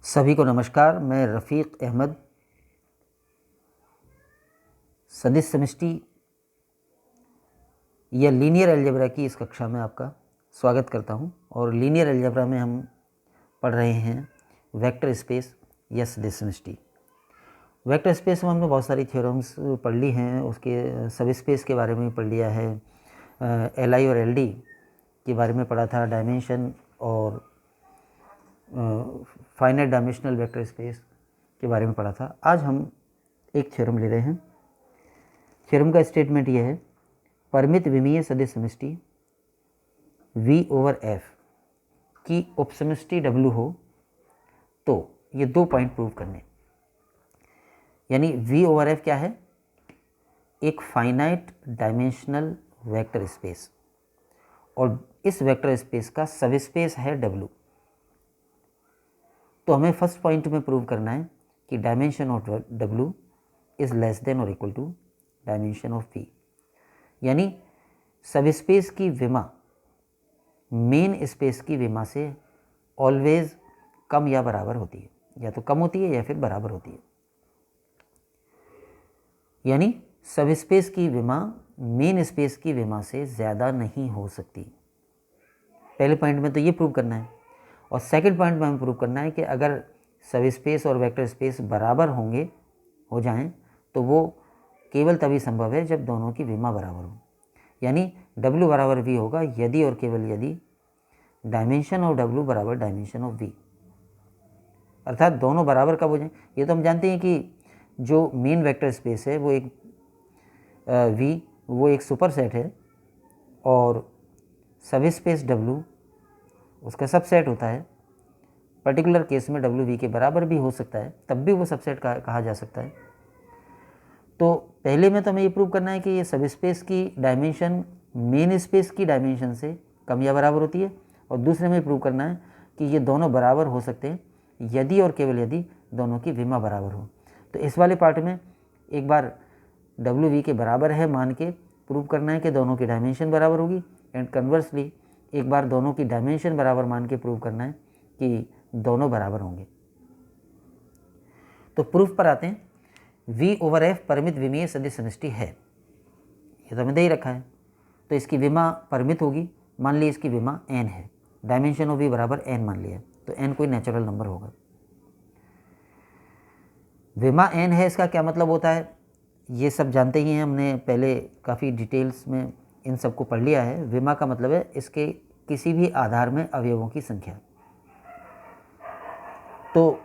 सभी को नमस्कार। मैं रफ़ीक अहमद सदिश समष्टि या लीनियर अलजेब्रा की इस कक्षा में आपका स्वागत करता हूं। और लीनियर अलजेब्रा में हम पढ़ रहे हैं वेक्टर स्पेस या सदिश समष्टि। वेक्टर स्पेस में हमने बहुत सारी थ्योरम्स पढ़ ली हैं। उसके सब स्पेस के बारे में पढ़ लिया है, एल और एल के बारे में पढ़ा था, डायमेंशन और फाइनाइट डायमेंशनल वेक्टर स्पेस के बारे में पढ़ा था। आज हम एक थ्योरम ले रहे हैं। थ्योरम का स्टेटमेंट यह है, परिमित विमीय सदिश समष्टि V/F की उपसमष्टि W हो तो ये 2 पॉइंट प्रूव करने। यानी V/F क्या है? एक फाइनाइट डायमेंशनल वेक्टर स्पेस, और इस वेक्टर स्पेस का सब स्पेस है W। तो हमें फर्स्ट पॉइंट में प्रूव करना है कि dimension of W is less than और equal to dimension of V। यानी सब स्पेस की विमा मेन स्पेस की विमा से ऑलवेज कम या बराबर होती है, या तो कम होती है या फिर बराबर होती है। यानी सब स्पेस की विमा मेन स्पेस की विमा से ज़्यादा नहीं हो सकती। पहले पॉइंट में तो ये प्रूव करना है, और सेकंड पॉइंट में हमें प्रूव करना है कि अगर सब स्पेस और वेक्टर स्पेस बराबर हो जाएं तो वो केवल तभी संभव है जब दोनों की विमा बराबर हो। यानी W बराबर V होगा यदि और केवल यदि डायमेंशन ऑफ W बराबर डायमेंशन ऑफ V। अर्थात दोनों बराबर कब हो जाएं? ये तो हम जानते हैं कि जो मेन वेक्टर स्पेस है वो एक V वो एक सुपर सेट है, और सब स्पेस W उसका सबसेट होता है। पर्टिकुलर केस में W V के बराबर भी हो सकता है, तब भी वो सबसेट कहा जा सकता है। तो पहले में तो हमें ये प्रूव करना है कि ये सब स्पेस की डायमेंशन मेन स्पेस की डायमेंशन से कम या बराबर होती है, और दूसरे में प्रूव करना है कि ये दोनों बराबर हो सकते हैं यदि और केवल यदि दोनों की विमा बराबर हो। तो इस वाले पार्ट में एक बार W V के बराबर है मान के प्रूव करना है कि दोनों की डायमेंशन बराबर होगी, एंड कन्वर्सली एक बार दोनों की डायमेंशन बराबर मान के प्रूव करना है कि दोनों बराबर होंगे। तो प्रूफ पर आते हैं। V/F परिमित विमीय सदिश समष्टि है, ये तो हमें दे ही रखा है। तो इसकी विमा परिमित होगी। मान ली इसकी विमा n है, डायमेंशन ऑफ V बराबर n मान लिया, तो n कोई नेचुरल नंबर होगा। विमा n है, इसका क्या मतलब होता है ये सब जानते ही हैं, हमने पहले काफ़ी डिटेल्स में इन सबको पढ़ लिया है। विमा का मतलब है इसके किसी भी आधार में अवयवों की संख्या। तो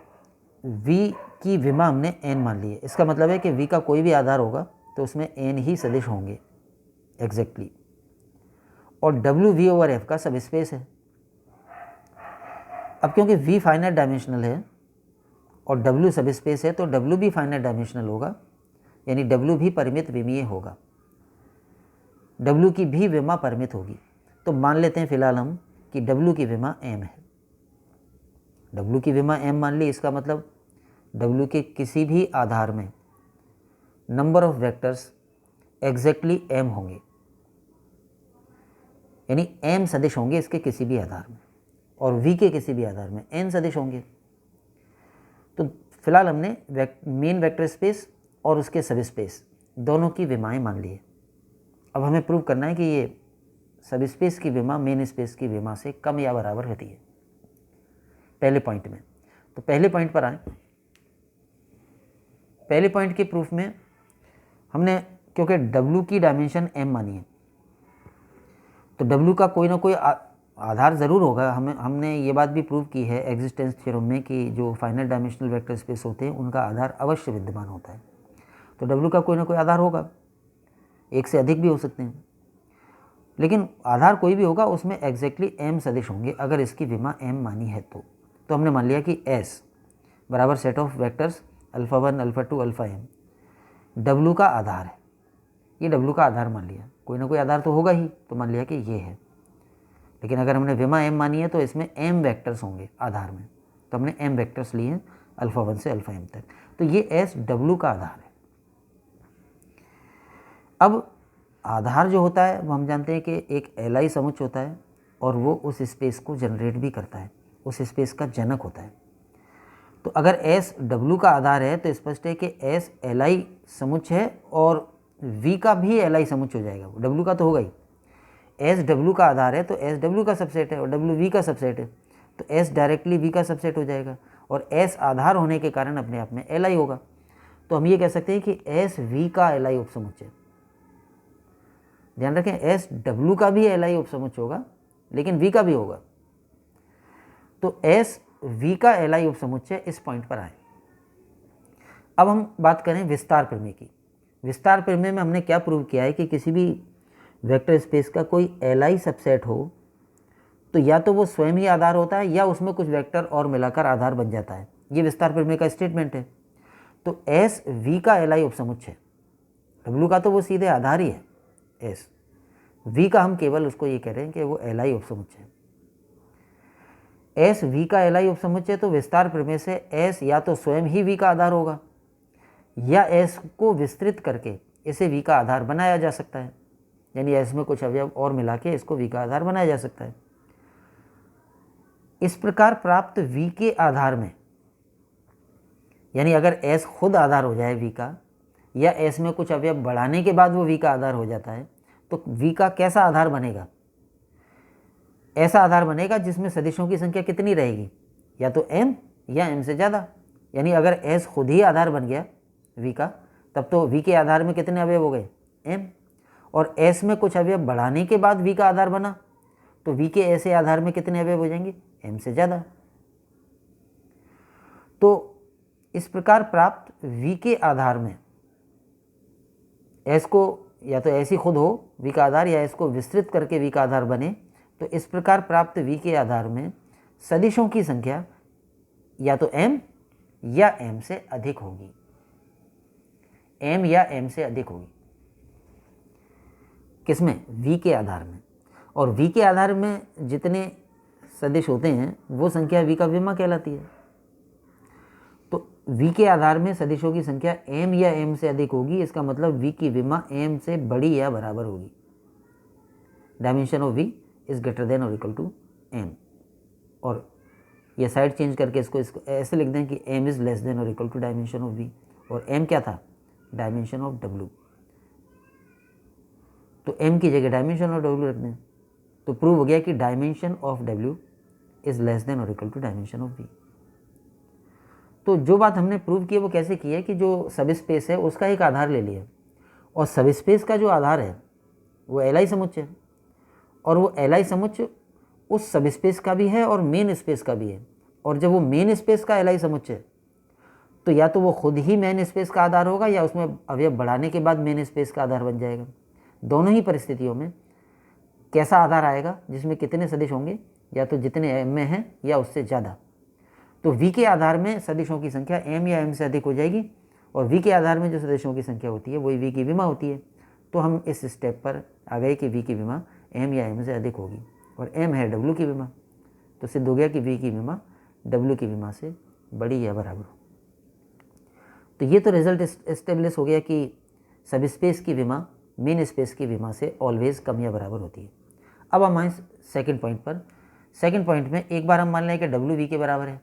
V की विमा हमने n मान ली है, इसका मतलब है कि V का कोई भी आधार होगा तो उसमें n ही सदिश होंगे एग्जैक्टली। और W V/F का सब स्पेस है। अब क्योंकि V फाइनाइट डायमेंशनल है और W सब स्पेस है, तो W भी फाइनाइट डायमेंशनल होगा, यानी W भी परिमित विमीय होगा। W की भी विमा परिमित होगी। तो मान लेते हैं फिलहाल हम कि W की विमा m है। W की विमा m मान ली, इसका मतलब W के किसी भी आधार में number of vectors exactly m होंगे, यानी m सदिश होंगे इसके किसी भी आधार में, और V के किसी भी आधार में n सदिश होंगे। तो फिलहाल हमने मेन वेक्टर स्पेस और उसके सब स्पेस दोनों की विमाएं मान ली है। अब हमें प्रूव करना है कि ये सब स्पेस की विमा मेन स्पेस की विमा से कम या बराबर होती है पहले पॉइंट में। तो पहले पॉइंट पर आए। पहले पॉइंट के प्रूफ में हमने क्योंकि W की डायमेंशन m मानी है, तो W का कोई ना कोई आधार ज़रूर होगा। हमने ये बात भी प्रूव की है एग्जिस्टेंस थ्योरम में कि जो फाइनाइट डायमेंशनल वेक्टर स्पेस होते हैं उनका आधार अवश्य विद्यमान होता है। तो W का कोई ना कोई आधार होगा, एक से अधिक भी हो सकते हैं, लेकिन आधार कोई भी होगा उसमें एग्जैक्टली m सदिश होंगे अगर इसकी विमा m मानी है। तो हमने मान लिया कि S बराबर set of vectors α1 α2 αm W का आधार है। ये W का आधार मान लिया, कोई ना कोई आधार तो होगा ही, तो मान लिया कि ये है। लेकिन अगर हमने विमा m मानी है तो इसमें m वेक्टर्स होंगे आधार में, तो हमने m वेक्टर्स लिए हैं α1 से αm तक। तो ये S W का आधार है। अब आधार जो होता है वो हम जानते हैं कि एक Li समुच्चय होता है, और वो उस स्पेस को जनरेट भी करता है, उस स्पेस का जनक होता है। तो अगर एस डब्ल्यू का आधार है तो स्पष्ट है कि एस एल आई समुच्चय है और वी का भी एल आई समुच्चय हो जाएगा, डब्ल्यू का तो होगा ही। एस डब्ल्यू का आधार है तो एस डब्ल्यू का सबसेट है और डब्ल्यू वी का सबसेट है, तो एस डायरेक्टली वी का सबसेट हो जाएगा और एस आधार होने के कारण अपने आप में एल आई होगा। तो हम ये कह सकते हैं कि एस वी का एल आई उपसमुच्चय। ध्यान रखें, एस डब्ल्यू का भी एल आई उपसमुच्चय होगा लेकिन वी का भी होगा। तो एस वी का एल आई उपसमुच्चय इस पॉइंट पर आए। अब हम बात करें विस्तार प्रमेय की। विस्तार प्रमेय में हमने क्या प्रूव किया है कि किसी भी वेक्टर स्पेस का कोई एल आई सबसेट हो तो या तो वो स्वयं ही आधार होता है या उसमें कुछ वेक्टर और मिलाकर आधार बन जाता है। ये विस्तार प्रमेय का स्टेटमेंट है। तो एस वी का एल आई उपसमुच्चय, डब्ल्यू का तो वो सीधे आधार ही है, एस वी का हम केवल उसको ये कह रहे हैं कि वो एल आई उपसमुच्चय। एस वी का एल आई उपसमुच्चय, तो विस्तार प्रमेय से एस या तो स्वयं ही वी का आधार होगा या एस को विस्तृत करके इसे वी का आधार बनाया जा सकता है, यानी एस में कुछ अवयव और मिला के इसको वी का आधार बनाया जा सकता है। इस प्रकार प्राप्त वी के आधार में, यानी अगर एस खुद आधार हो जाए वी का या एस में कुछ अवयव बढ़ाने के बाद वो वी का आधार हो जाता है, तो वी का कैसा आधार बनेगा? ऐसा आधार बनेगा जिसमें सदिशों की संख्या कितनी रहेगी, या तो m या m से ज़्यादा। यानी अगर s खुद ही आधार बन गया v का, तब तो v के आधार में कितने अवयव हो गए? m। और s में कुछ अवयव बढ़ाने के बाद v का आधार बना तो v के ऐसे आधार में कितने अवयव हो जाएंगे? m से ज़्यादा। तो इस प्रकार प्राप्त v के आधार में s को या तो ऐसी खुद हो v का आधार या इसको विस्तृत करके v का आधार बने, तो इस प्रकार प्राप्त v के आधार में सदिशों की संख्या या तो m या m से अधिक होगी, m या m से अधिक होगी। किसमें? v के आधार में। और v के आधार में जितने सदिश होते हैं वो संख्या v का विमा कहलाती है। तो v के आधार में सदिशों की संख्या m या m से अधिक होगी, इसका मतलब v की विमा m से बड़ी या बराबर होगी। Dimension of v is greater than और इक्वल टू m। और ये साइड चेंज करके इसको ऐसे लिख दें कि m इज लेस देन और equal to dimension of v, और m क्या था? Dimension of w। तो m की जगह डायमेंशन ऑफ w रख दें, तो प्रूव हो गया कि dimension of w is less than और equal to dimension of v। तो जो बात हमने प्रूव की है वो कैसे की है कि जो सब स्पेस है उसका एक आधार ले लिया, और सब स्पेस का जो आधार है वो एल आई समुच्चय है, और वो एल आई समुच्चय उस सब स्पेस का भी है और मेन स्पेस का भी है। और जब वो मेन स्पेस का एल आई समुच्चय, तो या तो वो खुद ही मेन स्पेस का आधार होगा या उसमें अवयव बढ़ाने के बाद मेन स्पेस का आधार बन जाएगा। दोनों ही परिस्थितियों में कैसा आधार आएगा जिसमें कितने सदिश होंगे, या तो जितने m में हैं या उससे ज़्यादा। तो v के आधार में सदिशों की संख्या m या m से अधिक हो जाएगी, और v के आधार में जो सदिशों की संख्या होती है वही v की विमा होती है। तो हम इस स्टेप पर आ गए कि v की विमा m या m से अधिक होगी, और m है w की विमा। तो सिद्ध हो गया कि v की विमा w की विमा से बड़ी या बराबर हो। तो ये तो रिजल्ट एस्टेब्लिश हो गया कि सब स्पेस की विमा मेन स्पेस की विमा से ऑलवेज कम या बराबर होती है। अब हम आए सेकंड पॉइंट पर। सेकंड पॉइंट में एक बार हम मान लें कि w v के बराबर है।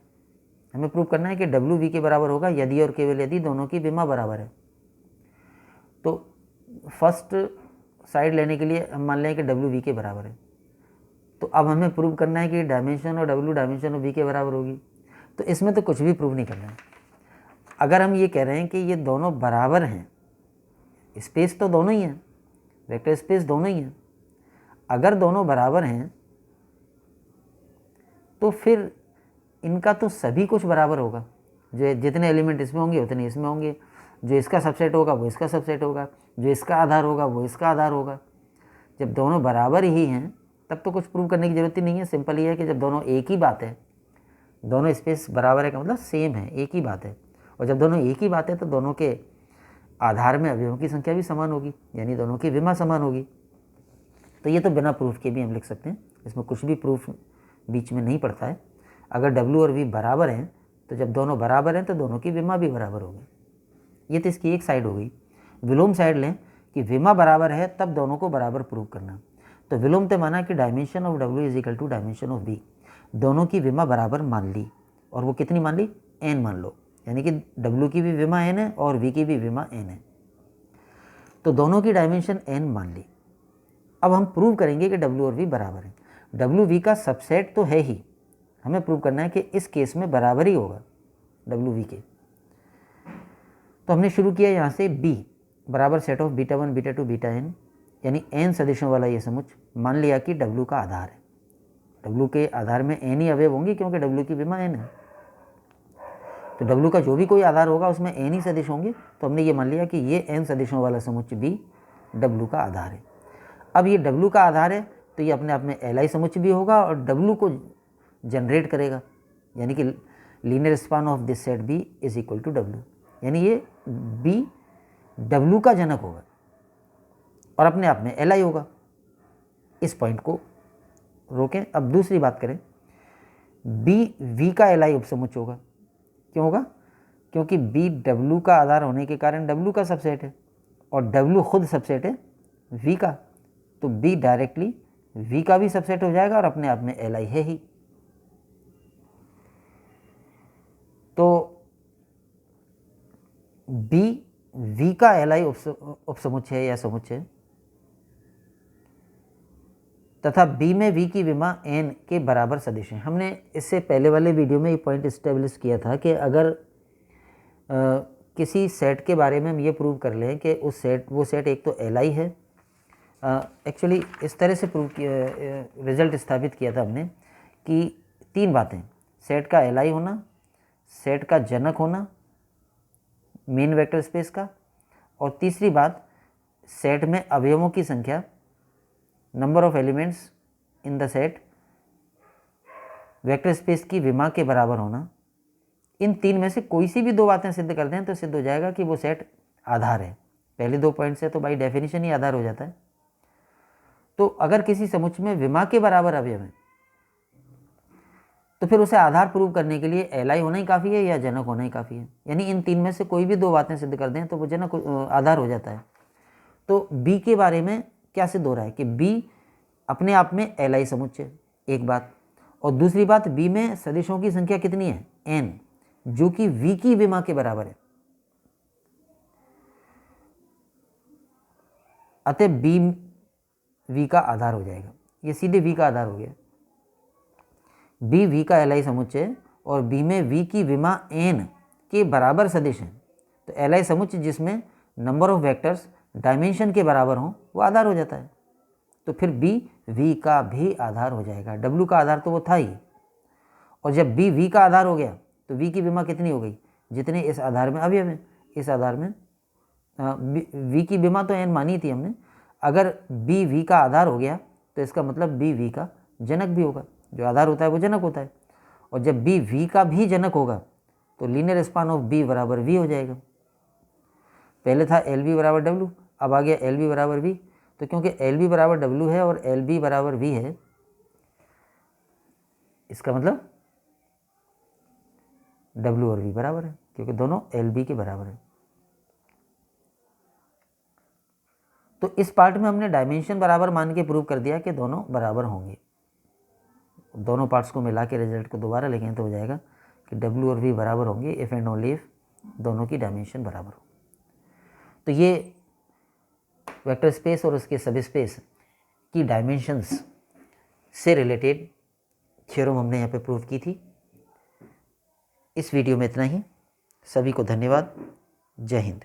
हमें प्रूव करना है कि w v के बराबर होगा यदि और केवल यदि दोनों की विमा बराबर है। तो फर्स्ट साइड लेने के लिए हम मान लें कि w v के बराबर है। तो अब हमें प्रूव करना है कि डायमेंशन और w डायमेंशन ऑफ v के बराबर होगी। तो इसमें तो कुछ भी प्रूव नहीं करना है। अगर हम ये कह रहे हैं कि ये दोनों बराबर हैं, स्पेस तो दोनों ही हैं, वेक्टर स्पेस दोनों ही हैं, अगर दोनों बराबर हैं तो फिर इनका तो सभी कुछ बराबर होगा। जो जितने एलिमेंट इसमें होंगे उतने इसमें होंगे, जो इसका सबसेट होगा वो इसका सबसेट होगा, जो इसका आधार होगा वो इसका आधार होगा। जब दोनों बराबर ही हैं तब तो कुछ प्रूव करने की ज़रूरत ही नहीं है। सिंपल ये है कि जब दोनों एक ही बात है, दोनों स्पेस बराबर है का मतलब सेम है, एक ही बात है। और जब दोनों एक ही बात है तो दोनों के आधार में अवयवों की संख्या भी समान होगी, यानी दोनों की विमा समान होगी। तो ये तो बिना प्रूफ के भी हम लिख सकते हैं, इसमें कुछ भी प्रूफ बीच में नहीं पड़ता है। अगर w और v बराबर हैं तो जब दोनों बराबर हैं तो दोनों की विमा भी बराबर होगी। ये तो इसकी एक साइड हो गई। विलोम साइड लें कि विमा बराबर है तब दोनों को बराबर प्रूव करना। तो विलोम तो माना कि dimension of w is equal to dimension of v, दोनों की विमा बराबर मान ली। और वो कितनी मान ली? n मान लो, यानी कि W की भी विमा n है और V की भी विमा n है, तो दोनों की डायमेंशन n मान ली। अब हम प्रूव करेंगे कि W और V बराबर है। W V का सबसेट तो है ही, हमें प्रूव करना है कि इस केस में बराबर ही होगा W V के। तो हमने शुरू किया यहाँ से B बराबर set of beta 1 beta 2 beta n, यानी n सदिशों वाला ये समुच्च। मान लिया कि W का आधार है, W के आधार में n ही अवयव होंगे क्योंकि W की विमा n है, तो W का जो भी कोई आधार होगा उसमें n ही सदिश होंगे। तो हमने ये मान लिया कि ये n सदिशों वाला समुच्च B W का आधार है। अब ये W का आधार है तो ये अपने आप में Li समुच्च भी होगा और W को जनरेट करेगा, यानी कि linear span of this set B is equal to W, यानी ये B W का जनक होगा और अपने आप में Li होगा। इस पॉइंट को रोकें। अब दूसरी बात करें, B V का Li उपसमुच्च होगा। क्यों होगा? क्योंकि B W का आधार होने के कारण W का सबसेट है और W खुद सबसेट है V का, तो B डायरेक्टली V का भी सबसेट हो जाएगा और अपने आप में Li है ही। तो B V का Li उपसमुच्च है या समुच्च है, तथा B में V की विमा n के बराबर सदिश है। हमने इससे पहले वाले वीडियो में ये पॉइंट इस्टेब्लिश किया था कि अगर किसी सेट के बारे में हम ये प्रूव कर लें कि वो सेट एक तो Li है, एक्चुअली इस तरह से प्रूव किया, रिजल्ट स्थापित किया था हमने कि 3 बातें, सेट का Li होना, सेट का जनक होना मेन वेक्टर स्पेस का, और तीसरी बात सेट में अवयवों की संख्या, number of elements in the set, vector space की विमा के बराबर होना। इन 3 में से कोई सी भी 2 बातें सिद्ध कर दें तो सिद्ध हो जाएगा कि वो सेट आधार है। पहले 2 पॉइंट से तो बाई डेफिनेशन ही आधार हो जाता है। तो अगर किसी समुच्च में विमा के बराबर अवयव है तो फिर उसे आधार प्रूव करने के लिए Li होना ही काफ़ी है या जनक होना ही काफ़ी है, यानी इन 3 में से कोई भी 2 बातें सिद्ध कर दें तो वो जनक आधार हो जाता है। तो B के बारे में क्या सिद्ध हो रहा है कि B अपने आप में Li समुच्च है, एक बात, और दूसरी बात B में सदिशों की संख्या कितनी है n, जो कि V की विमा के बराबर है। अतः B V का आधार हो जाएगा, ये सीधे V का आधार हो गया। B V का Li समुच्च है और B में V की विमा n के बराबर सदिश है, तो Li समुच्च जिसमें नंबर ऑफ वेक्टर्स डायमेंशन के बराबर हों वो आधार हो जाता है। तो फिर B V का भी आधार हो जाएगा। W का आधार तो वो था ही, और जब B V का आधार हो गया तो V की विमा कितनी हो गई, जितने इस आधार में अवयव हैं। इस आधार में V की विमा तो n मानी थी हमने, अगर B V का आधार हो गया तो इसका मतलब B V का जनक भी होगा। जो आधार होता है वो जनक होता है, और जब B V का भी जनक होगा तो लीनियर स्पान ऑफ B बराबर V हो जाएगा। पहले था LB बराबर W, अब आ गया LB बराबर V। तो क्योंकि LB बराबर W है और LB बराबर V है, इसका मतलब W और V बराबर है, क्योंकि दोनों LB के बराबर है। तो इस पार्ट में हमने डायमेंशन बराबर मान के प्रूव कर दिया कि दोनों बराबर होंगे। दोनों पार्ट्स को मिला के रिजल्ट को दोबारा लिखें तो हो जाएगा कि W और V बराबर होंगे इफ़ एंड ओनली इफ दोनों की डायमेंशन बराबर हो। तो ये वेक्टर स्पेस और उसके सब स्पेस की डायमेंशंस से रिलेटेड थ्योरम हमने यहाँ पे प्रूव की थी। इस वीडियो में इतना ही। सभी को धन्यवाद। जय हिंद।